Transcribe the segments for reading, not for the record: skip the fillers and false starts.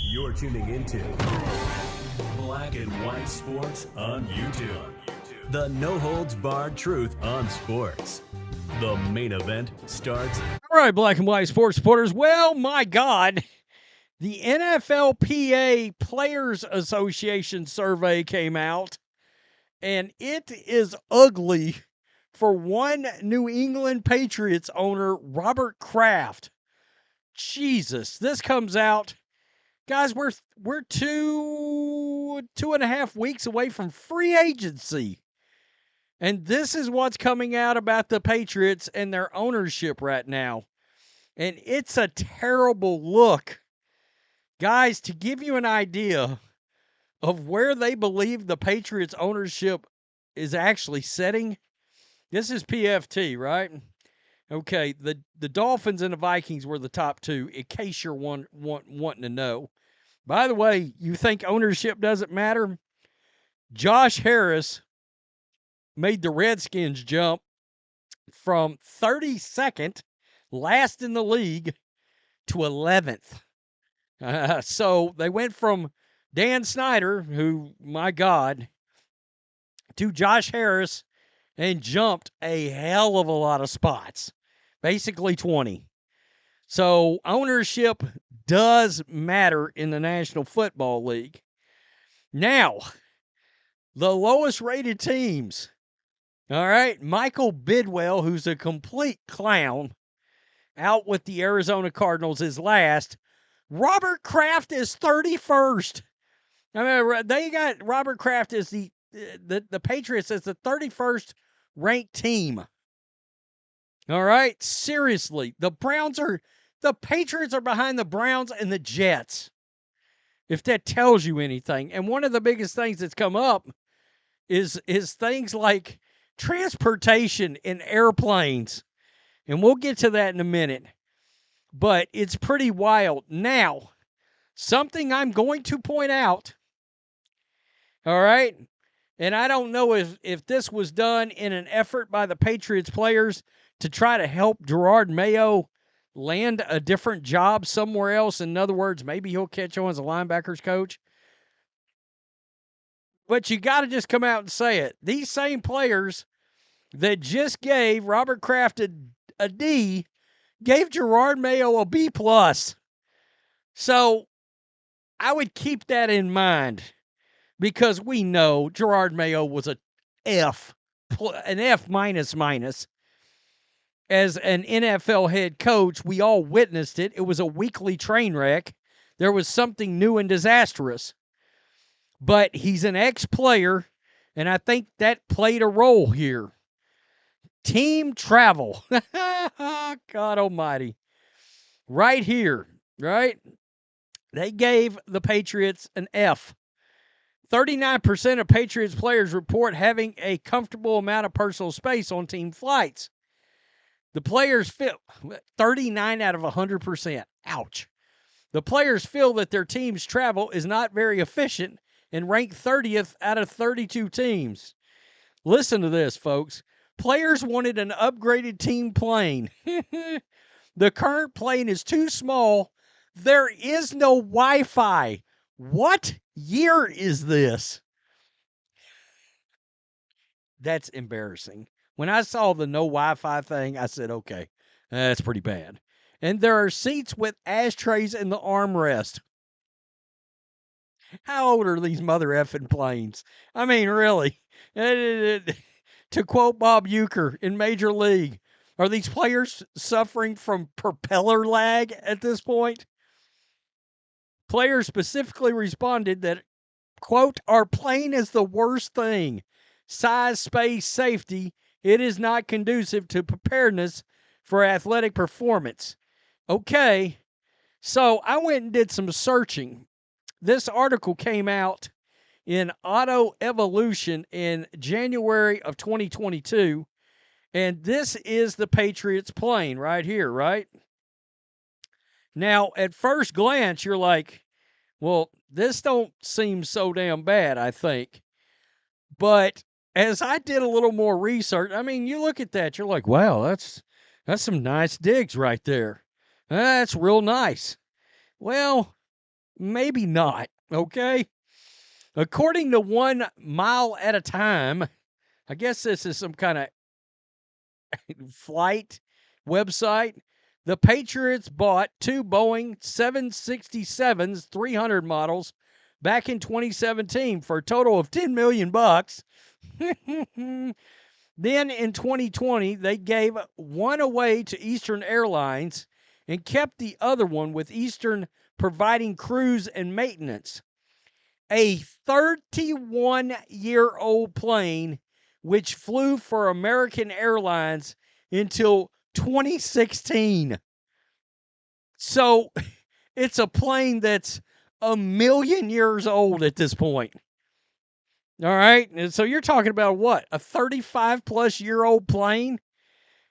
You're tuning into Black and White Sports on YouTube. The no-holds-barred truth on sports. The main event starts. All right, Black and White Sports supporters. Well, my God, the NFLPA Players Association survey came out, and it is ugly for one New England Patriots owner, Robert Kraft. Jesus, this comes out. Guys, we're 2.5 weeks away from free agency. And this is what's coming out about the Patriots and their ownership right now. And it's a terrible look. Guys, to give you an idea of where they believe the Patriots ownership is actually setting, this is PFT, right? Okay, the Dolphins and the Vikings were the top two, in case you're wanting to know. By the way, you think ownership doesn't matter? Josh Harris made the Redskins jump from 32nd, last in the league, to 11th. So they went from Dan Snyder, who, my God, to Josh Harris and jumped a hell of a lot of spots, basically 20. So ownership does matter in the National Football League. Now, the lowest rated teams. All right, Michael Bidwell, who's a complete clown, out with the Arizona Cardinals is last. Robert Kraft is 31st. I mean, they got Robert Kraft as the Patriots as the 31st ranked team. All right, seriously, the Patriots are behind the Browns and the Jets, if that tells you anything. And one of the biggest things that's come up is things like transportation in airplanes. And we'll get to that in a minute. But it's pretty wild. Now, something I'm going to point out, all right, and I don't know if this was done in an effort by the Patriots players to try to help Gerard Mayo land a different job somewhere else. In other words, maybe he'll catch on as a linebackers coach. But you got to just come out and say it. These same players that just gave Robert Kraft a D gave Gerard Mayo a B+. So I would keep that in mind because we know Gerard Mayo was an F minus. As an NFL head coach, we all witnessed it. It was a weekly train wreck. There was something new and disastrous. But he's an ex-player, and I think that played a role here. Team travel. God almighty. Right here, right? They gave the Patriots an F. 39% of Patriots players report having a comfortable amount of personal space on team flights. The players feel 39 out of 100%. Ouch. The players feel that their team's travel is not very efficient and ranked 30th out of 32 teams. Listen to this, folks. Players wanted an upgraded team plane. The current plane is too small. There is no Wi-Fi. What year is this? That's embarrassing. When I saw the no Wi-Fi thing, I said, okay, that's pretty bad. And there are seats with ashtrays in the armrest. How old are these mother effing planes? I mean, really. To quote Bob Uecker in Major League, are these players suffering from propeller lag at this point? Players specifically responded that, quote, our plane is the worst thing. Size, space, safety. It is not conducive to preparedness for athletic performance. Okay, so I went and did some searching. This article came out in Auto Evolution in January of 2022, and this is the Patriots plane right here, right? Now, at first glance, you're like, well, this don't seem so damn bad, I think. But as I did a little more research, I mean, you look at that, you're like, wow, that's some nice digs right there. That's real nice. Well, maybe not, okay? According to 1 Mile at a Time, I guess this is some kind of flight website. The Patriots bought 2 Boeing 767s 300 models back in 2017 for a total of $10 million. Then in 2020, they gave one away to Eastern Airlines and kept the other one, with Eastern providing crews and maintenance. A 31-year-old plane which flew for American Airlines until 2016. So it's a plane that's a million years old at this point. All right. And so you're talking about what? A 35-plus-year-old plane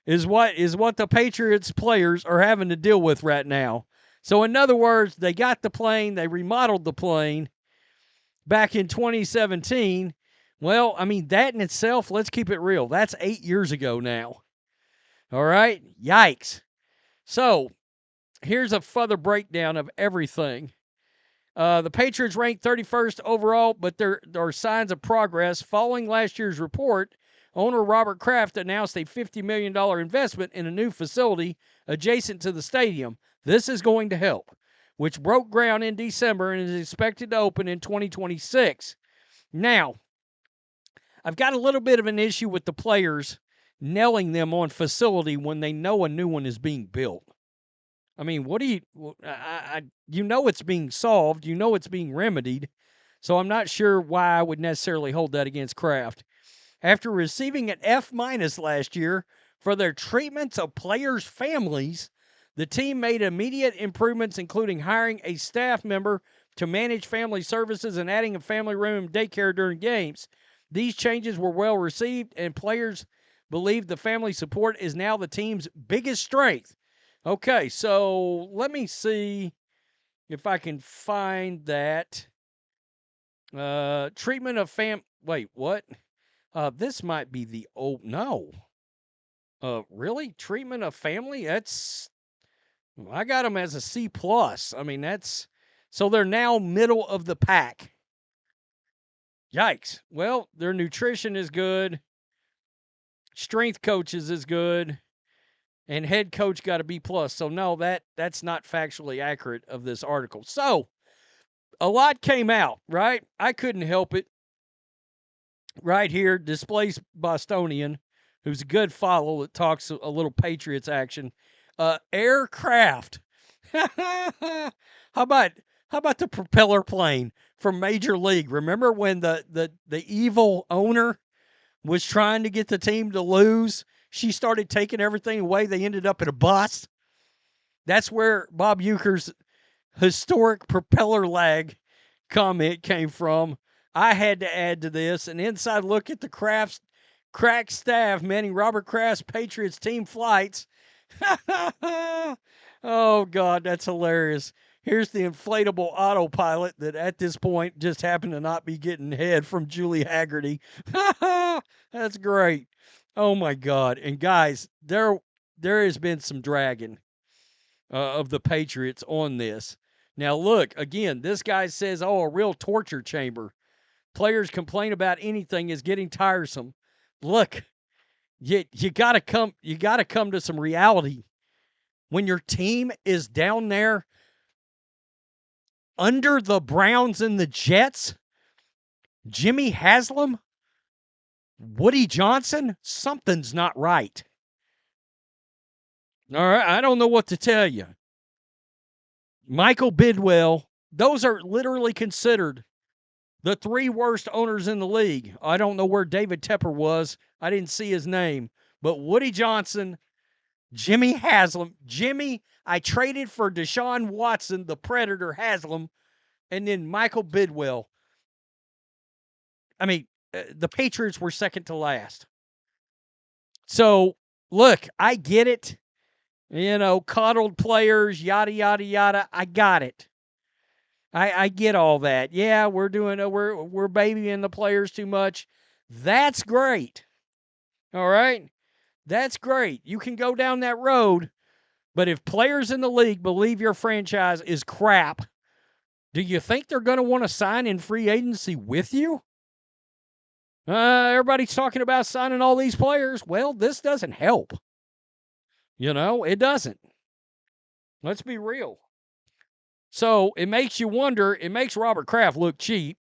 is what the Patriots players are having to deal with right now. So in other words, they got the plane, they remodeled the plane back in 2017. Well, I mean, that in itself, let's keep it real. That's 8 years ago now. All right? Yikes. So here's a further breakdown of everything. The Patriots ranked 31st overall, but there are signs of progress. Following last year's report, owner Robert Kraft announced a $50 million investment in a new facility adjacent to the stadium. This is going to help, which broke ground in December and is expected to open in 2026. Now, I've got a little bit of an issue with the players nailing them on facility when they know a new one is being built. I mean, what do you? You know it's being solved. You know it's being remedied. So I'm not sure why I would necessarily hold that against Kraft. After receiving an F- last year for their treatments of players' families, the team made immediate improvements, including hiring a staff member to manage family services and adding a family room and daycare during games. These changes were well received, and players believe the family support is now the team's biggest strength. Okay, so let me see if I can find that. Treatment of Wait, what? This might be the old. No. Really? Treatment of family? I got them as a C plus. I mean, so they're now middle of the pack. Yikes. Well, their nutrition is good. Strength coaches is good. And head coach got a B plus. So no, that's not factually accurate of this article. So a lot came out, right? I couldn't help it. Right here, Displaced Bostonian, who's a good follow that talks a little Patriots action. Aircraft. how about the propeller plane from Major League? Remember when the evil owner was trying to get the team to lose? She started taking everything away. They ended up in a bus. That's where Bob Euchre's historic propeller lag comment came from. I had to add to this an inside look at the crack staff manning Robert Kraft's Patriots team flights. Oh, God, that's hilarious. Here's the inflatable autopilot that at this point just happened to not be getting head from Julie Haggerty. That's great. Oh, my God. And, guys, there has been some dragging of the Patriots on this. Now, look, again, this guy says, a real torture chamber. Players complain about anything is getting tiresome. Look, you gotta come to some reality. When your team is down there under the Browns and the Jets, Jimmy Haslam, Woody Johnson, something's not right. All right, I don't know what to tell you. Michael Bidwell, those are literally considered the 3 worst owners in the league. I don't know where David Tepper was. I didn't see his name. But Woody Johnson, Jimmy Haslam. Jimmy, I traded for Deshaun Watson, the Predator Haslam, and then Michael Bidwell. I mean, the Patriots were second to last. So, look, I get it. Coddled players, yada, yada, yada. I got it. I get all that. Yeah, we're babying the players too much. That's great. All right? That's great. You can go down that road, But if players in the league believe your franchise is crap, do you think they're going to want to sign in free agency with you? Everybody's talking about signing all these players. Well, this doesn't help. It doesn't. Let's be real. So it makes you wonder. It makes Robert Kraft look cheap.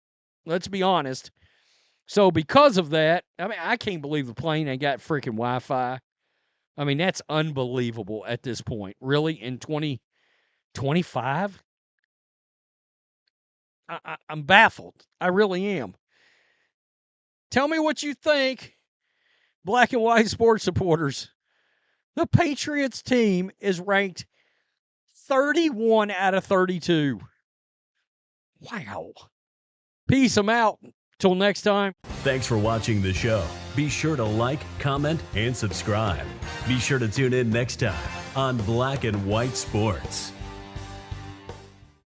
Let's be honest. So because of that, I can't believe the plane ain't got freaking Wi-Fi. That's unbelievable at this point. Really? In 2025? I'm baffled. I really am. Tell me what you think, black and white sports supporters. The Patriots team is ranked 31 out of 32. Wow. Peace. I'm out. Till next time. Thanks for watching the show. Be sure to like, comment, and subscribe. Be sure to tune in next time on Black and White Sports.